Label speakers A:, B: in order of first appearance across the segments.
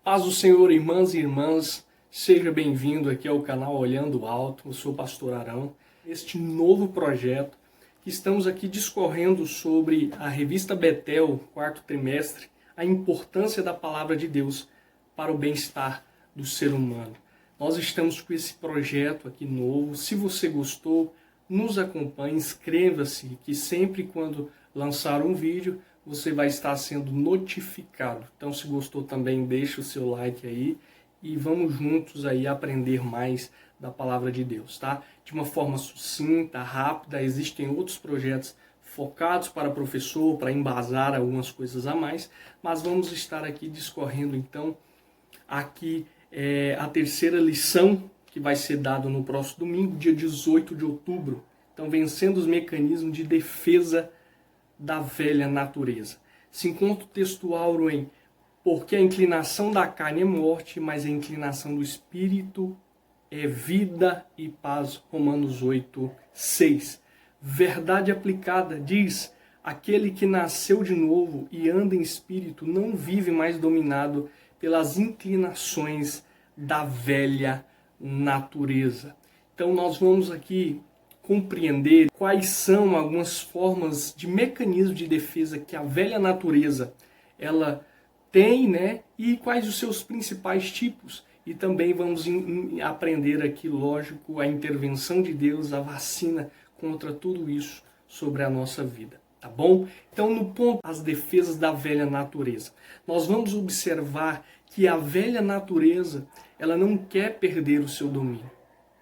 A: Paz do Senhor, irmãs e irmãs, seja bem-vindo aqui ao canal Olhando Alto. Eu sou o pastor Arão. Este novo projeto que estamos aqui discorrendo sobre a revista Betel, quarto trimestre, a importância da palavra de Deus para o bem-estar do ser humano. Nós estamos com esse projeto aqui novo. Se você gostou, nos acompanhe, inscreva-se, que sempre quando lançar um vídeo, você vai estar sendo notificado. Então, se gostou também, deixa o seu like aí e vamos juntos aí aprender mais da palavra de Deus, tá? De uma forma sucinta, rápida. Existem outros projetos focados para professor, para embasar algumas coisas a mais, mas vamos estar aqui discorrendo então aqui a terceira lição que vai ser dada no próximo domingo, dia 18 de outubro. Então, vencendo os mecanismos de defesa da velha natureza. Se encontra o textual em porque a inclinação da carne é morte, mas a inclinação do espírito é vida e paz. Romanos 8, 6. Verdade aplicada diz: aquele que nasceu de novo e anda em espírito não vive mais dominado pelas inclinações da velha natureza. Então nós vamos aqui compreender quais são algumas formas de mecanismo de defesa que a velha natureza ela tem, né? E quais os seus principais tipos. E também vamos aprender aqui, lógico, a intervenção de Deus, a vacina contra tudo isso sobre a nossa vida, tá bom? Então, no ponto, as defesas da velha natureza. Nós vamos observar que a velha natureza, ela não quer perder o seu domínio.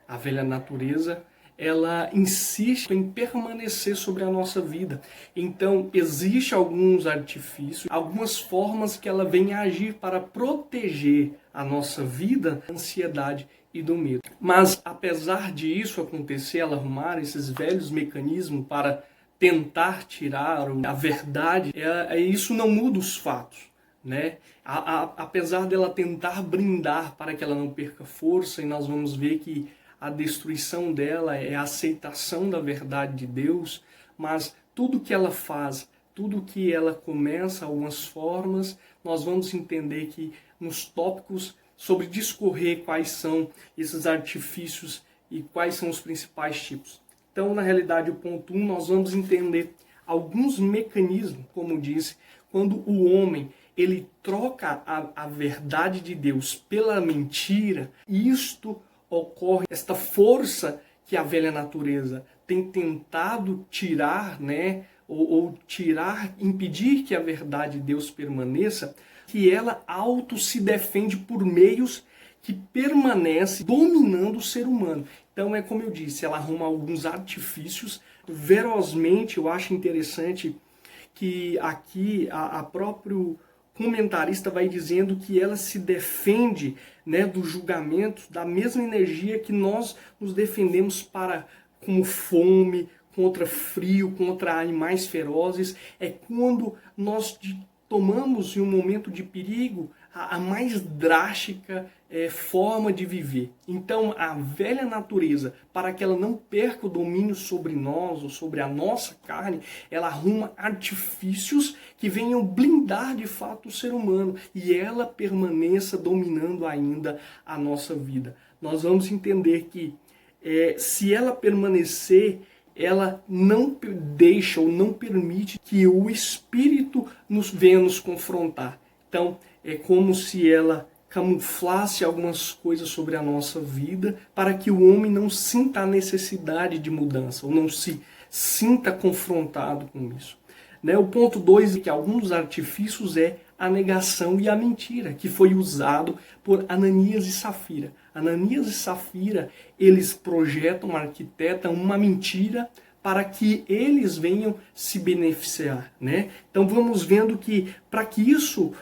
A: A velha natureza, ela insiste em permanecer sobre a nossa vida. Então, existem alguns artifícios, algumas formas que ela vem a agir para proteger a nossa vida da ansiedade e do medo. Mas, apesar disso acontecer, ela arrumar esses velhos mecanismos para tentar tirar a verdade, isso não muda os fatos, né? Apesar dela tentar brindar para que ela não perca força, e nós vamos ver que a destruição dela é a aceitação da verdade de Deus, mas tudo que ela faz, tudo que ela começa, algumas formas, nós vamos entender que nos tópicos sobre discorrer quais são esses artifícios e quais são os principais tipos. Então, na realidade, o ponto 1, nós vamos entender alguns mecanismos, como disse, quando o homem ele troca a verdade de Deus pela mentira, isto ocorre, esta força que a velha natureza tem tentado tirar, né, ou tirar, impedir que a verdade de Deus permaneça, que ela auto se defende por meios que permanecem dominando o ser humano. Então é como eu disse, ela arruma alguns artifícios. Verosmente, eu acho interessante que aqui a próprio comentarista vai dizendo que ela se defende, né, do julgamento da mesma energia que nós nos defendemos como fome, contra frio, contra animais ferozes. É quando nós tomamos em um momento de perigo a mais drástica forma de viver. Então, a velha natureza, para que ela não perca o domínio sobre nós ou sobre a nossa carne, ela arruma artifícios que venham blindar de fato o ser humano e ela permaneça dominando ainda a nossa vida. Nós vamos entender que se ela permanecer, ela não deixa ou não permite que o Espírito venha nos confrontar. Então, é como se ela camuflasse algumas coisas sobre a nossa vida para que o homem não sinta a necessidade de mudança, ou não se sinta confrontado com isso. Né? O ponto 2 é que alguns artifícios é a negação e a mentira, que foi usado por Ananias e Safira. Ananias e Safira, eles projetam, arquitetam uma mentira para que eles venham se beneficiar, né? Então vamos vendo que para que isso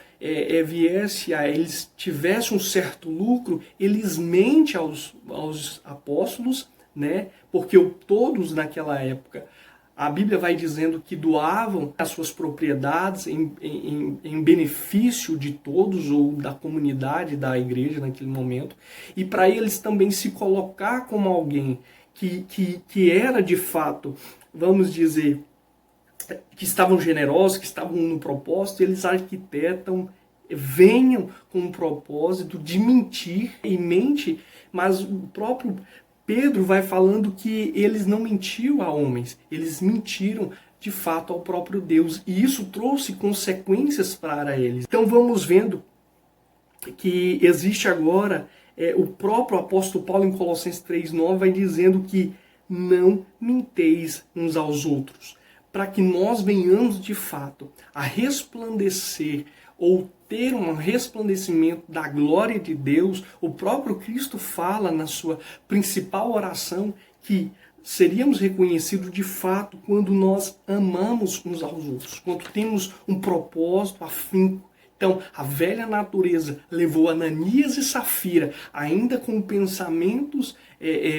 A: viesse a eles tivessem um certo lucro, eles mentem aos apóstolos, né? Porque todos naquela época, a Bíblia vai dizendo que doavam as suas propriedades em benefício de todos ou da comunidade, da igreja naquele momento. E para eles também se colocar como alguém que era de fato, vamos dizer, que estavam generosos, que estavam no propósito, eles arquitetam venham com o propósito de mentir e mente, mas o próprio Pedro vai falando que eles não mentiram a homens, eles mentiram de fato ao próprio Deus, e isso trouxe consequências para eles. Então vamos vendo que existe agora, o próprio apóstolo Paulo em Colossenses 3,9 vai dizendo que não minteis uns aos outros, para que nós venhamos de fato a resplandecer ou ter um resplandecimento da glória de Deus. O próprio Cristo fala na sua principal oração que seríamos reconhecidos de fato quando nós amamos uns aos outros, quando temos um propósito afinco. Então, a velha natureza levou Ananias e Safira, ainda com pensamentos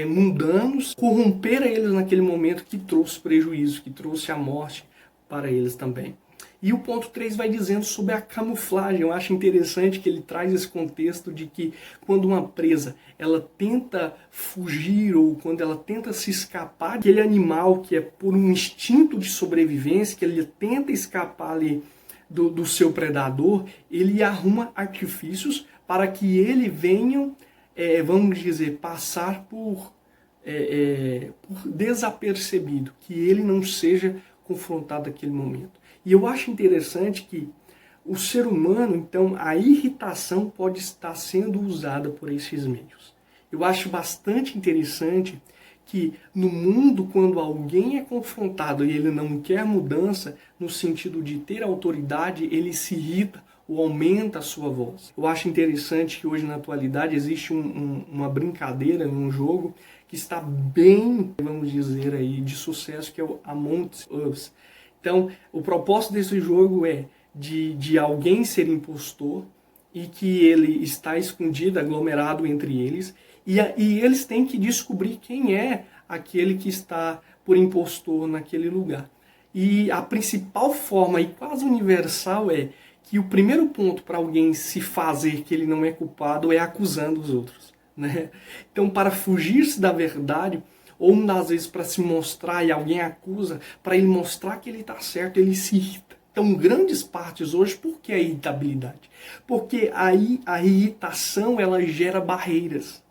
A: mundanos, corromper a eles naquele momento, que trouxe prejuízo, que trouxe a morte para eles também. E o ponto 3 vai dizendo sobre a camuflagem. Eu acho interessante que ele traz esse contexto de que quando uma presa ela tenta fugir ou quando ela tenta se escapar, aquele animal que é por um instinto de sobrevivência, que ele tenta escapar ali do seu predador, ele arruma artifícios para que ele venha, vamos dizer, passar por desapercebido, que ele não seja confrontado naquele momento. E eu acho interessante que o ser humano, então, a irritação pode estar sendo usada por esses meios. Eu acho bastante interessante que no mundo, quando alguém é confrontado e ele não quer mudança, no sentido de ter autoridade, ele se irrita ou aumenta a sua voz. Eu acho interessante que hoje, na atualidade, existe uma brincadeira, um jogo que está bem, vamos dizer aí, de sucesso, que é o Among Us. Então, o propósito desse jogo é de alguém ser impostor e que ele está escondido, aglomerado entre eles, e eles têm que descobrir quem é aquele que está por impostor naquele lugar. E a principal forma, e quase universal, é que o primeiro ponto para alguém se fazer que ele não é culpado é acusando os outros, né? Então, para fugir-se da verdade, ou muitas vezes para se mostrar e alguém acusa, para ele mostrar que ele está certo, ele se irrita. Então, grandes partes hoje, por que a irritabilidade? Porque aí a irritação ela gera barreiras.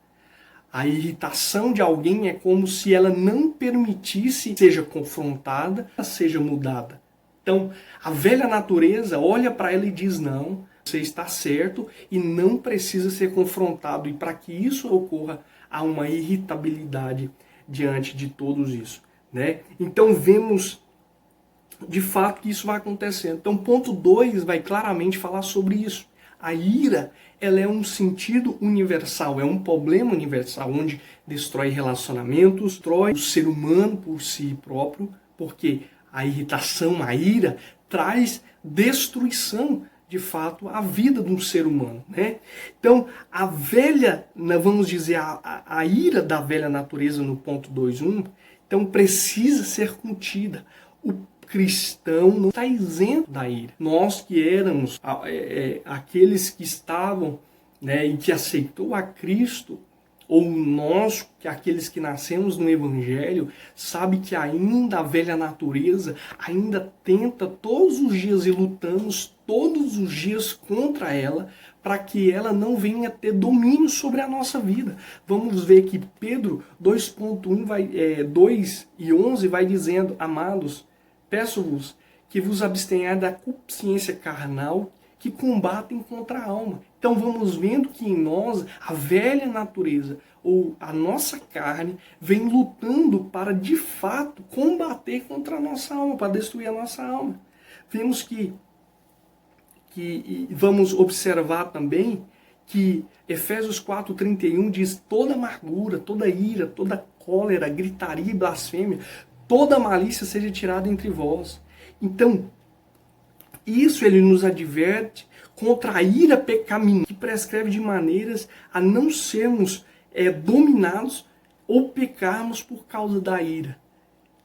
A: A irritação de alguém é como se ela não permitisse que seja confrontada, seja mudada. Então, a velha natureza olha para ela e diz, não, você está certo e não precisa ser confrontado. E para que isso ocorra, há uma irritabilidade diante de todos isso, né? Então vemos de fato que isso vai acontecendo. Então ponto 2 vai claramente falar sobre isso. A ira, ela é um sentido universal, é um problema universal, onde destrói relacionamentos, destrói o ser humano por si próprio, porque a irritação, a ira, traz destruição de fato, a vida de um ser humano, né? Então, a velha, vamos dizer, a ira da velha natureza no ponto 2.1, então precisa ser contida. O cristão não está isento da ira. Nós que éramos aqueles que estavam, né, e que aceitou a Cristo, ou nós, que aqueles que nascemos no Evangelho, sabe que ainda a velha natureza ainda tenta todos os dias e lutamos todos os dias contra ela, para que ela não venha ter domínio sobre a nossa vida. Vamos ver que Pedro 2.1 2 e 11 vai dizendo, amados, peço-vos que vos abstenhais da consciência carnal que combatem contra a alma. Então vamos vendo que em nós a velha natureza ou a nossa carne vem lutando para de fato combater contra a nossa alma, para destruir a nossa alma. Vemos que vamos observar também que Efésios 4:31 diz toda amargura, toda ira, toda cólera, gritaria e blasfêmia, toda malícia seja tirada entre vós. Então, isso ele nos adverte contra a ira pecaminosa, que prescreve de maneiras a não sermos dominados ou pecarmos por causa da ira.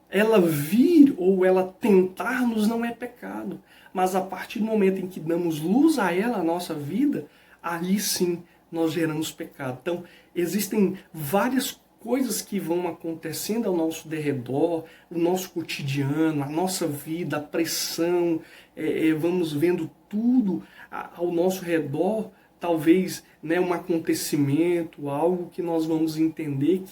A: Ela vir ou ela tentar-nos não é pecado, mas a partir do momento em que damos luz a ela, a nossa vida, aí sim nós geramos pecado. Então, existem várias coisas que vão acontecendo ao nosso derredor, o nosso cotidiano, a nossa vida, a pressão, vamos vendo tudo ao nosso redor, talvez, né, um acontecimento, algo que nós vamos entender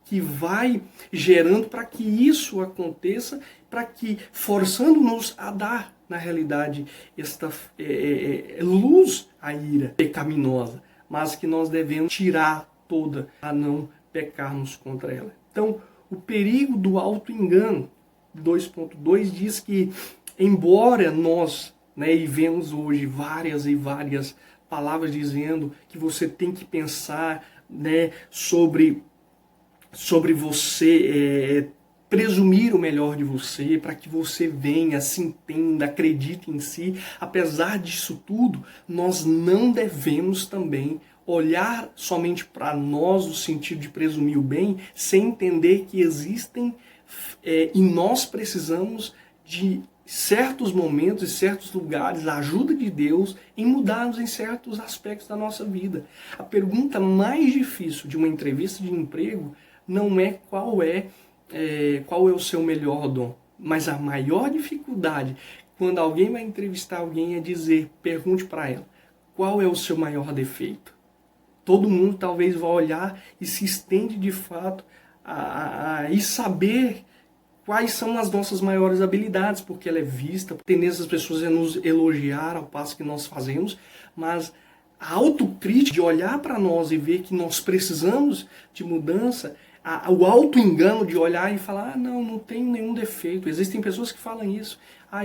A: que vai gerando para que isso aconteça, para que, forçando-nos a dar, na realidade, esta luz à ira pecaminosa, mas que nós devemos tirar toda a não pecarmos contra ela. Então, o perigo do auto-engano, 2.2 diz que, embora nós, né, e vemos hoje várias e várias palavras dizendo que você tem que pensar, né, sobre você presumir o melhor de você, para que você venha, se entenda, acredite em si. Apesar disso tudo, nós não devemos também olhar somente para nós no sentido de presumir o bem, sem entender que existem e nós precisamos de certos momentos e certos lugares, a ajuda de Deus em mudarmos em certos aspectos da nossa vida. A pergunta mais difícil de uma entrevista de emprego não é qual é o seu melhor dom, mas a maior dificuldade quando alguém vai entrevistar alguém é dizer, pergunte para ela, qual é o seu maior defeito? Todo mundo talvez vá olhar e se estende de fato e saber quais são as nossas maiores habilidades, porque ela é vista, a tendência das pessoas é nos elogiar ao passo que nós fazemos, mas a autocrítica de olhar para nós e ver que nós precisamos de mudança, o auto-engano de olhar e falar, não tenho nenhum defeito. Existem pessoas que falam isso,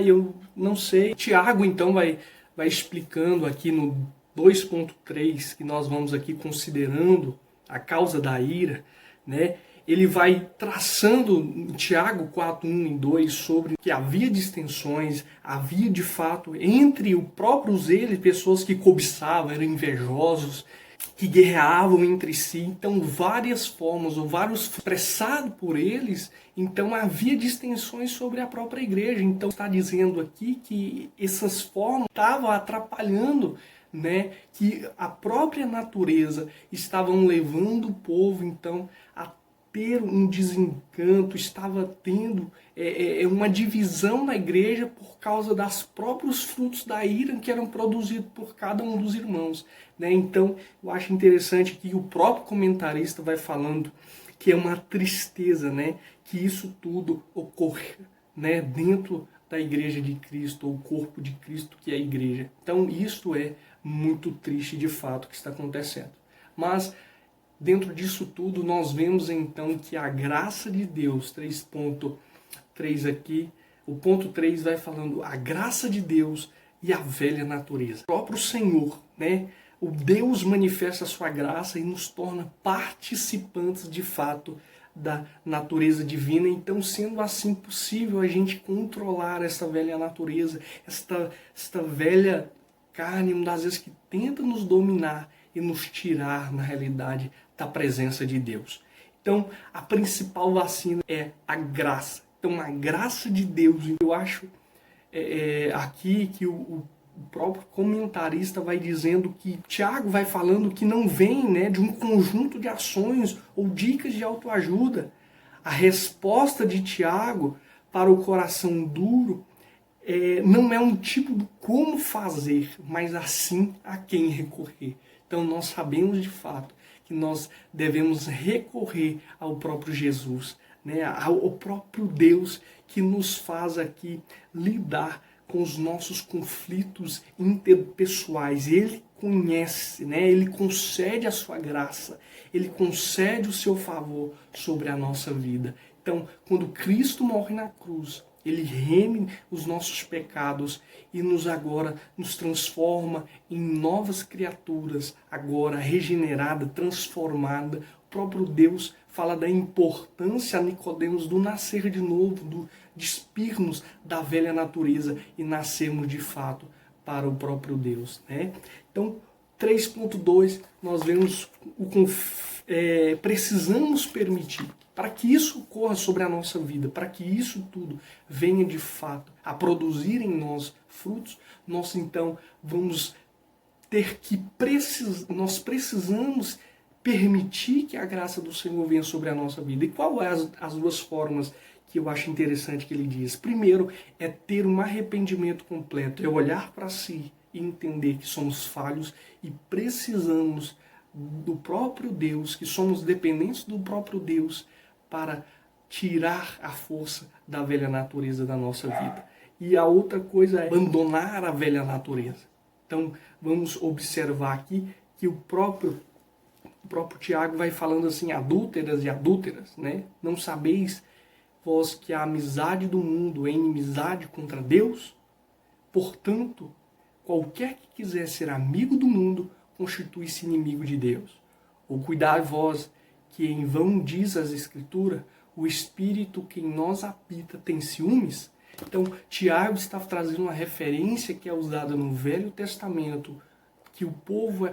A: eu não sei. Tiago então vai explicando aqui no 2.3, que nós vamos aqui considerando a causa da ira, né? Ele vai traçando em Tiago 4:1 e 2 sobre que havia distensões, havia de fato entre os próprios eles pessoas que cobiçavam, eram invejosos, que guerreavam entre si. Então várias formas, ou vários expressado por eles, então havia distensões sobre a própria igreja. Então está dizendo aqui que essas formas estavam atrapalhando, né, que a própria natureza estavam levando o povo então a ter um desencanto, estava tendo uma divisão na igreja por causa dos próprios frutos da ira que eram produzidos por cada um dos irmãos, né? Então, eu acho interessante que o próprio comentarista vai falando que é uma tristeza, né, que isso tudo ocorre, né, dentro da igreja de Cristo, ou o corpo de Cristo que é a igreja. Então, isso é muito triste de fato que está acontecendo. Mas dentro disso tudo, nós vemos então que a graça de Deus, 3.3 aqui, o ponto 3 vai falando a graça de Deus e a velha natureza. O próprio Senhor, né? O Deus manifesta a sua graça e nos torna participantes de fato da natureza divina. Então, sendo assim possível a gente controlar essa velha natureza, esta velha carne, muitas vezes que tenta nos dominar e nos tirar, na realidade, da presença de Deus. Então, a principal vacina é a graça. Então, a graça de Deus, eu acho aqui que o próprio comentarista vai dizendo que Tiago vai falando que não vem, né, de um conjunto de ações ou dicas de autoajuda. A resposta de Tiago para o coração duro não é um tipo de como fazer, mas assim a quem recorrer. Então nós sabemos de fato que nós devemos recorrer ao próprio Jesus, né? Ao próprio Deus que nos faz aqui lidar com os nossos conflitos interpessoais. Ele conhece, né? Ele concede a sua graça, ele concede o seu favor sobre a nossa vida. Então, quando Cristo morre na cruz, ele reme os nossos pecados e nos transforma em novas criaturas, agora regenerada, transformada. O próprio Deus fala da importância a Nicodemos do nascer de novo, do despir-nos da velha natureza e nascermos de fato para o próprio Deus, né? Então, 3.2, nós vemos precisamos permitir. Para que isso ocorra sobre a nossa vida, para que isso tudo venha de fato a produzir em nós frutos, nós então vamos ter que nós precisamos permitir que a graça do Senhor venha sobre a nossa vida. E qual é as duas formas que eu acho interessante que ele diz? Primeiro, é ter um arrependimento completo, é olhar para si e entender que somos falhos e precisamos do próprio Deus, que somos dependentes do próprio Deus para tirar a força da velha natureza da nossa vida. E a outra coisa é abandonar a velha natureza. Então, vamos observar aqui que o próprio Tiago vai falando assim, adúlteras e adúlteras, né? Não sabeis vós que a amizade do mundo é inimizade contra Deus? Portanto, qualquer que quiser ser amigo do mundo, constitui-se inimigo de Deus. Ou cuidai vós, que em vão diz as Escrituras, o Espírito que em nós habita tem ciúmes? Então, Tiago está trazendo uma referência que é usada no Velho Testamento, que o povo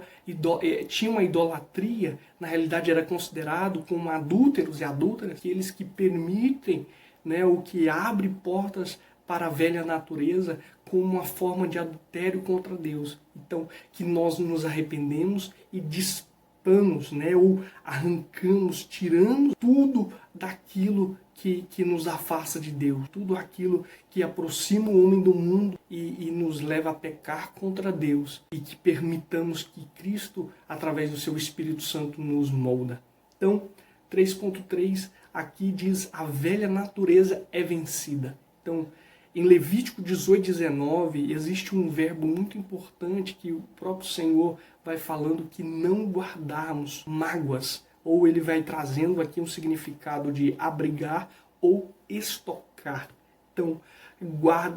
A: tinha uma idolatria, na realidade era considerado como adúlteros e adúlteras, aqueles que permitem, né, o que abre portas para a velha natureza como uma forma de adultério contra Deus. Então, que nós nos arrependemos e dispamos, né, ou arrancamos, tiramos tudo daquilo que nos afasta de Deus, tudo aquilo que aproxima o homem do mundo e nos leva a pecar contra Deus, e que permitamos que Cristo, através do seu Espírito Santo, nos molda. Então, 3.3 aqui diz: a velha natureza é vencida. Então, em Levítico 18:19, existe um verbo muito importante que o próprio Senhor vai falando que não guardarmos mágoas, ou ele vai trazendo aqui um significado de abrigar ou estocar. Então,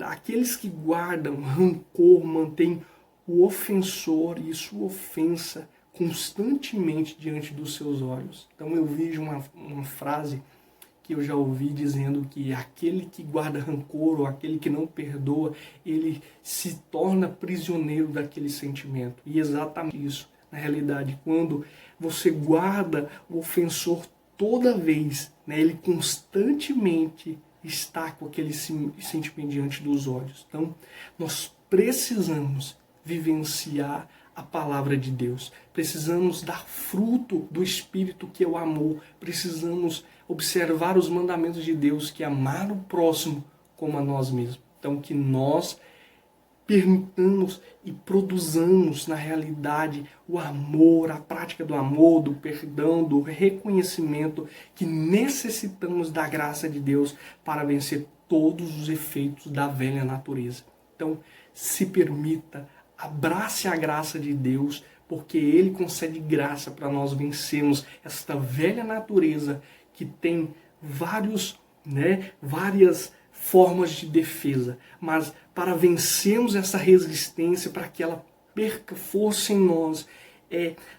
A: aqueles que guardam rancor, mantêm o ofensor e sua ofensa constantemente diante dos seus olhos. Então eu vejo uma frase que eu já ouvi dizendo que aquele que guarda rancor ou aquele que não perdoa, ele se torna prisioneiro daquele sentimento. E exatamente isso. Na realidade, quando você guarda o ofensor toda vez, né, ele constantemente está com aquele sentimento diante dos olhos. Então, nós precisamos vivenciar a palavra de Deus. Precisamos dar fruto do Espírito, que é o amor. Precisamos observar os mandamentos de Deus, que é amar o próximo como a nós mesmos. Então, que nós permitamos e produzamos, na realidade, o amor, a prática do amor, do perdão, do reconhecimento, que necessitamos da graça de Deus para vencer todos os efeitos da velha natureza. Então, se permita, abrace a graça de Deus, porque Ele concede graça para nós vencermos esta velha natureza que tem várias formas de defesa, mas para vencermos essa resistência, para que ela perca força em nós,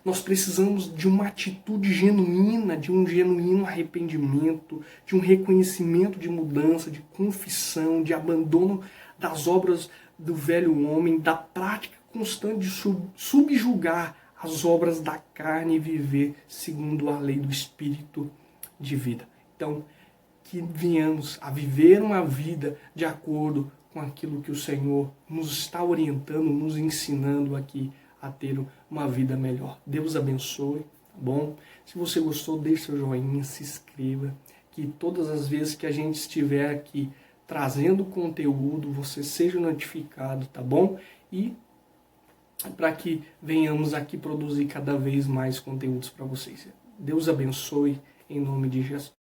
A: nós precisamos de uma atitude genuína, de um genuíno arrependimento, de um reconhecimento de mudança, de confissão, de abandono das obras do velho homem, da prática constante de subjugar as obras da carne e viver segundo a lei do Espírito de vida. Então, que venhamos a viver uma vida de acordo com aquilo que o Senhor nos está orientando, nos ensinando aqui a ter uma vida melhor. Deus abençoe, tá bom? Se você gostou, deixe seu joinha, se inscreva, que todas as vezes que a gente estiver aqui trazendo conteúdo, você seja notificado, tá bom? E para que venhamos aqui produzir cada vez mais conteúdos para vocês. Deus abençoe, em nome de Jesus.